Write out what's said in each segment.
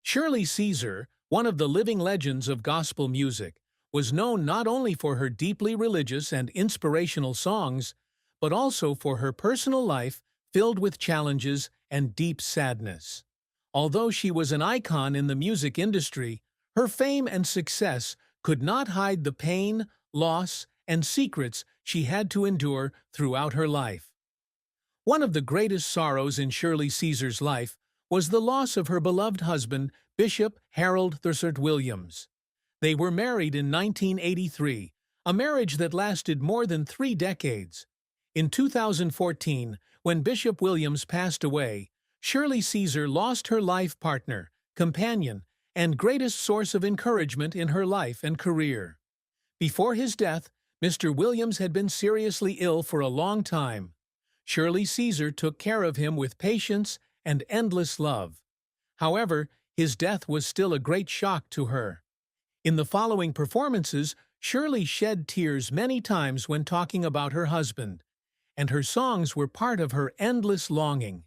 Shirley Caesar, one of the living legends of gospel music, was known not only for her deeply religious and inspirational songs, but also for her personal life filled with challenges and deep sadness. Although she was an icon in the music industry, her fame and success could not hide the pain, loss, and secrets she had to endure throughout her life. One of the greatest sorrows in Shirley Caesar's life was the loss of her beloved husband, Bishop Harold Thursert Williams. They were married in 1983, a marriage that lasted more than 3 decades. In 2014, when Bishop Williams passed away, Shirley Caesar lost her life partner, companion, and greatest source of encouragement in her life and career. Before his death, Mr. Williams had been seriously ill for a long time. Shirley Caesar took care of him with patience and endless love. However, his death was still a great shock to her. In the following performances, Shirley shed tears many times when talking about her husband, and her songs were part of her endless longing.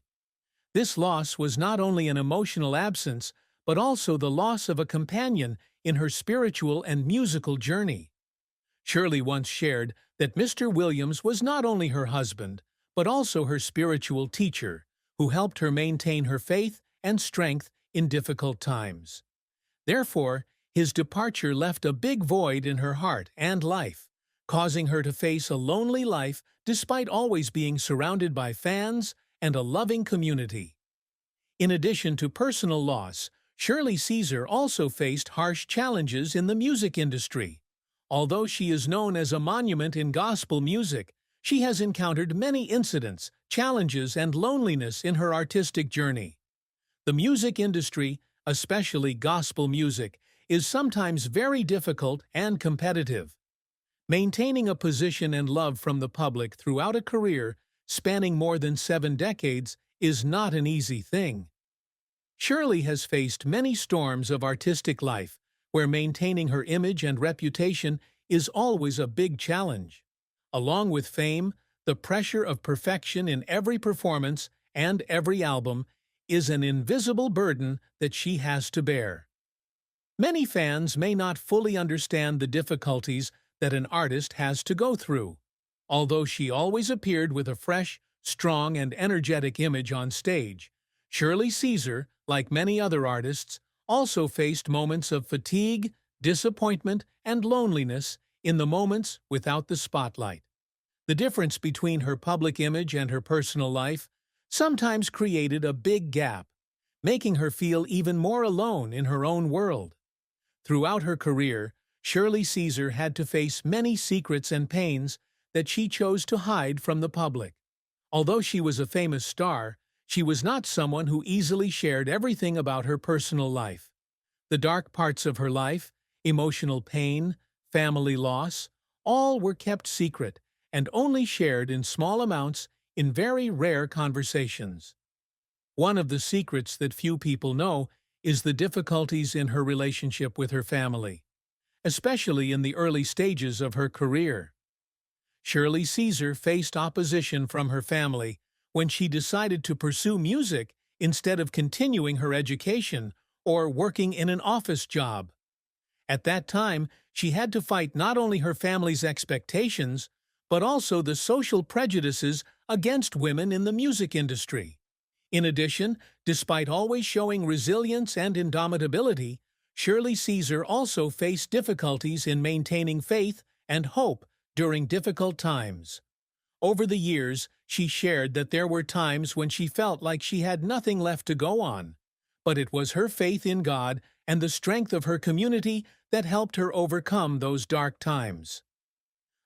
This loss was not only an emotional absence, but also the loss of a companion in her spiritual and musical journey. Shirley once shared that Mr. Williams was not only her husband, but also her spiritual teacher, who helped her maintain her faith and strength in difficult times. Therefore, his departure left a big void in her heart and life, causing her to face a lonely life despite always being surrounded by fans and a loving community. In addition to personal loss, Shirley Caesar also faced harsh challenges in the music industry. Although she is known as a monument in gospel music, she has encountered many incidents, challenges, and loneliness in her artistic journey. The music industry, especially gospel music, is sometimes very difficult and competitive. Maintaining a position and love from the public throughout a career spanning more than 7 decades is not an easy thing. Shirley has faced many storms of artistic life, where maintaining her image and reputation is always a big challenge. Along with fame, the pressure of perfection in every performance and every album is an invisible burden that she has to bear. Many fans may not fully understand the difficulties that an artist has to go through. Although she always appeared with a fresh, strong, and energetic image on stage, Shirley Caesar, like many other artists, also faced moments of fatigue, disappointment, and loneliness in the moments without the spotlight. The difference between her public image and her personal life sometimes created a big gap, making her feel even more alone in her own world. Throughout her career, Shirley Caesar had to face many secrets and pains that she chose to hide from the public. Although she was a famous star, she was not someone who easily shared everything about her personal life. The dark parts of her life, emotional pain, family loss, all were kept secret and only shared in small amounts in very rare conversations. One of the secrets that few people know is the difficulties in her relationship with her family, especially in the early stages of her career. Shirley Caesar faced opposition from her family when she decided to pursue music instead of continuing her education or working in an office job. At that time, she had to fight not only her family's expectations, but also the social prejudices against women in the music industry. In addition, despite always showing resilience and indomitability, Shirley Caesar also faced difficulties in maintaining faith and hope during difficult times. Over the years, she shared that there were times when she felt like she had nothing left to go on, but it was her faith in God and the strength of her community that helped her overcome those dark times.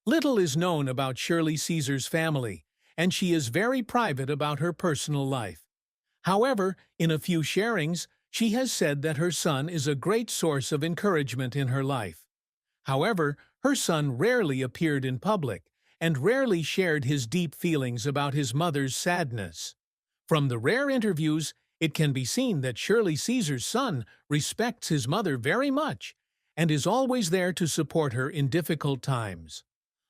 Little is known about Shirley Caesar's family, and she is very private about her personal life. However, in a few sharings, she has said that her son is a great source of encouragement in her life. However, her son rarely appeared in public and rarely shared his deep feelings about his mother's sadness. From the rare interviews, it can be seen that Shirley Caesar's son respects his mother very much and is always there to support her in difficult times.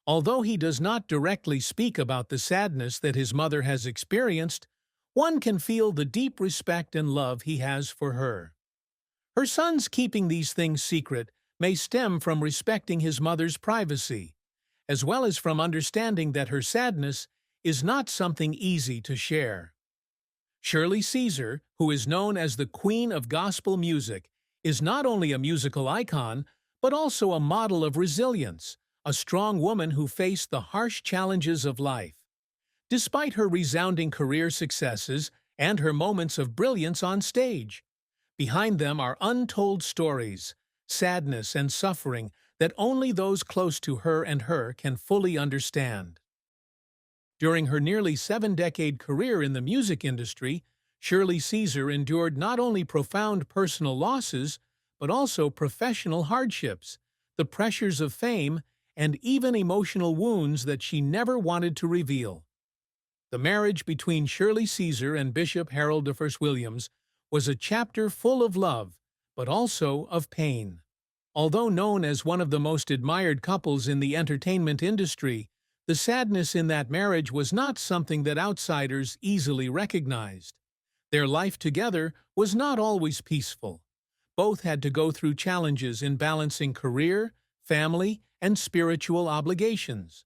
Although he does not directly speak about the sadness that his mother has experienced, one can feel the deep respect and love he has for her. Her son's keeping these things secret may stem from respecting his mother's privacy, as well as from understanding that her sadness is not something easy to share. Shirley Caesar, who is known as the Queen of Gospel Music, is not only a musical icon, but also a model of resilience, a strong woman who faced the harsh challenges of life. Despite her resounding career successes and her moments of brilliance on stage, behind them are untold stories, sadness and suffering that only those close to her and her can fully understand. During her nearly 7-decade career in the music industry, Shirley Caesar endured not only profound personal losses, but also professional hardships, the pressures of fame, and even emotional wounds that she never wanted to reveal. The marriage between Shirley Caesar and Bishop Harold I Williams was a chapter full of love, but also of pain. Although known as one of the most admired couples in the entertainment industry, the sadness in that marriage was not something that outsiders easily recognized. Their life together was not always peaceful. Both had to go through challenges in balancing career, family, and spiritual obligations.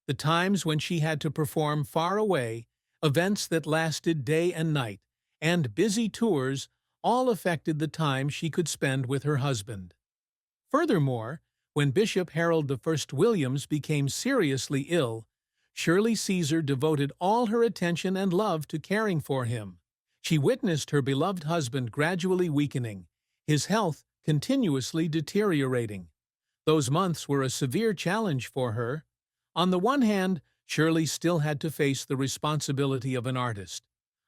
The times when she had to perform far away, events that lasted day and night, and busy tours all affected the time she could spend with her husband. Furthermore, when Bishop Harold I Williams became seriously ill, Shirley Caesar devoted all her attention and love to caring for him. She witnessed her beloved husband gradually weakening, his health continuously deteriorating. Those months were a severe challenge for her. On the one hand, Shirley still had to face the responsibility of an artist,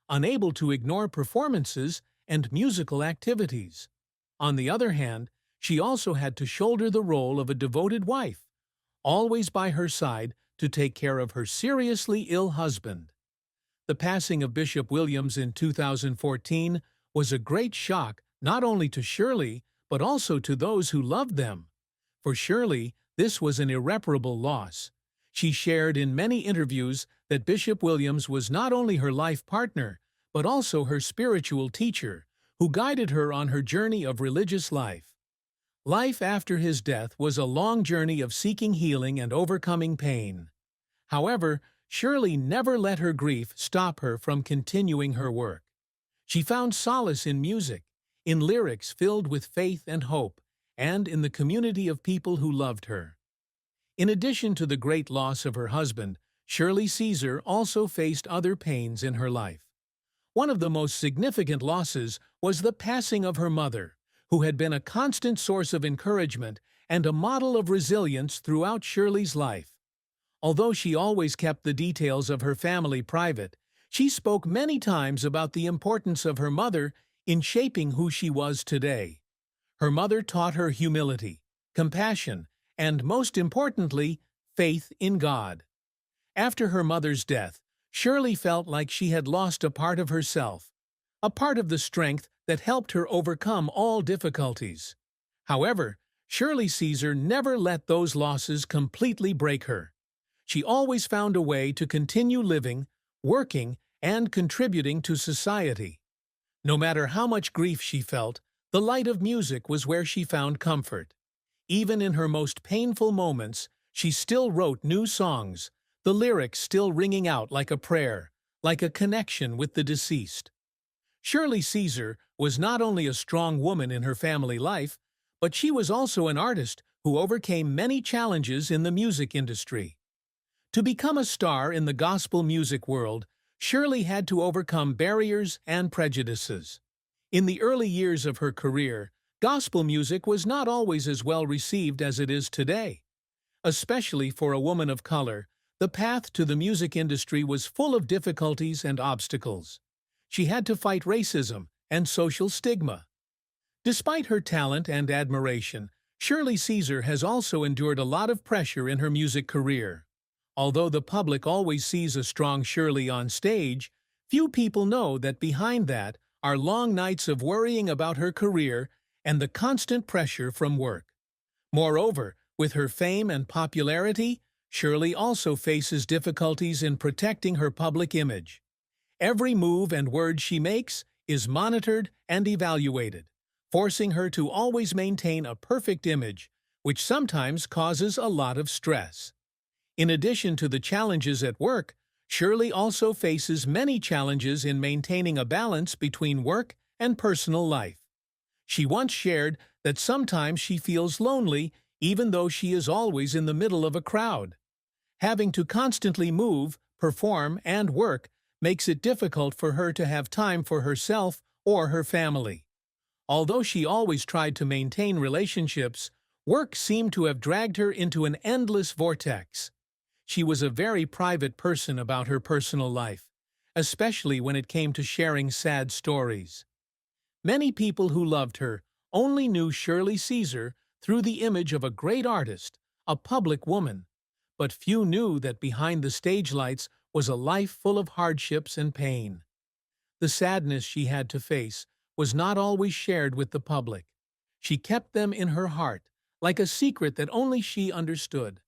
unable to ignore performances and musical activities. On the other hand, she also had to shoulder the role of a devoted wife, always by her side to take care of her seriously ill husband. The passing of Bishop Williams in 2014 was a great shock not only to Shirley, but also to those who loved them. For Shirley, this was an irreparable loss. She shared in many interviews that Bishop Williams was not only her life partner, but also her spiritual teacher, who guided her on her journey of religious life. Life after his death was a long journey of seeking healing and overcoming pain. However, Shirley never let her grief stop her from continuing her work. She found solace in music, in lyrics filled with faith and hope, and in the community of people who loved her. In addition to the great loss of her husband, Shirley Caesar also faced other pains in her life. One of the most significant losses was the passing of her mother, who had been a constant source of encouragement and a model of resilience throughout Shirley's life. Although she always kept the details of her family private, she spoke many times about the importance of her mother in shaping who she was today. Her mother taught her humility, compassion, and most importantly, faith in God. After her mother's death, Shirley felt like she had lost a part of herself, a part of the strength that helped her overcome all difficulties. However, Shirley Caesar never let those losses completely break her. She always found a way to continue living, working, and contributing to society. No matter how much grief she felt, the light of music was where she found comfort. Even in her most painful moments, she still wrote new songs, the lyrics still ringing out like a prayer, like a connection with the deceased. Shirley Caesar was not only a strong woman in her family life, but she was also an artist who overcame many challenges in the music industry. To become a star in the gospel music world, Shirley had to overcome barriers and prejudices. In the early years of her career, gospel music was not always as well received as it is today. Especially for a woman of color, the path to the music industry was full of difficulties and obstacles. She had to fight racism and social stigma. Despite her talent and admiration, Shirley Caesar has also endured a lot of pressure in her music career. Although the public always sees a strong Shirley on stage, few people know that behind that are long nights of worrying about her career and the constant pressure from work. Moreover, with her fame and popularity, Shirley also faces difficulties in protecting her public image. Every move and word she makes is monitored and evaluated, forcing her to always maintain a perfect image, which sometimes causes a lot of stress. In addition to the challenges at work, Shirley also faces many challenges in maintaining a balance between work and personal life. She once shared that sometimes she feels lonely even though she is always in the middle of a crowd. Having to constantly move, perform, and work makes it difficult for her to have time for herself or her family. Although she always tried to maintain relationships, work seemed to have dragged her into an endless vortex. She was a very private person about her personal life, especially when it came to sharing sad stories. Many people who loved her only knew Shirley Caesar through the image of a great artist, a public woman, but few knew that behind the stage lights was a life full of hardships and pain. The sadness she had to face was not always shared with the public. She kept them in her heart, like a secret that only she understood.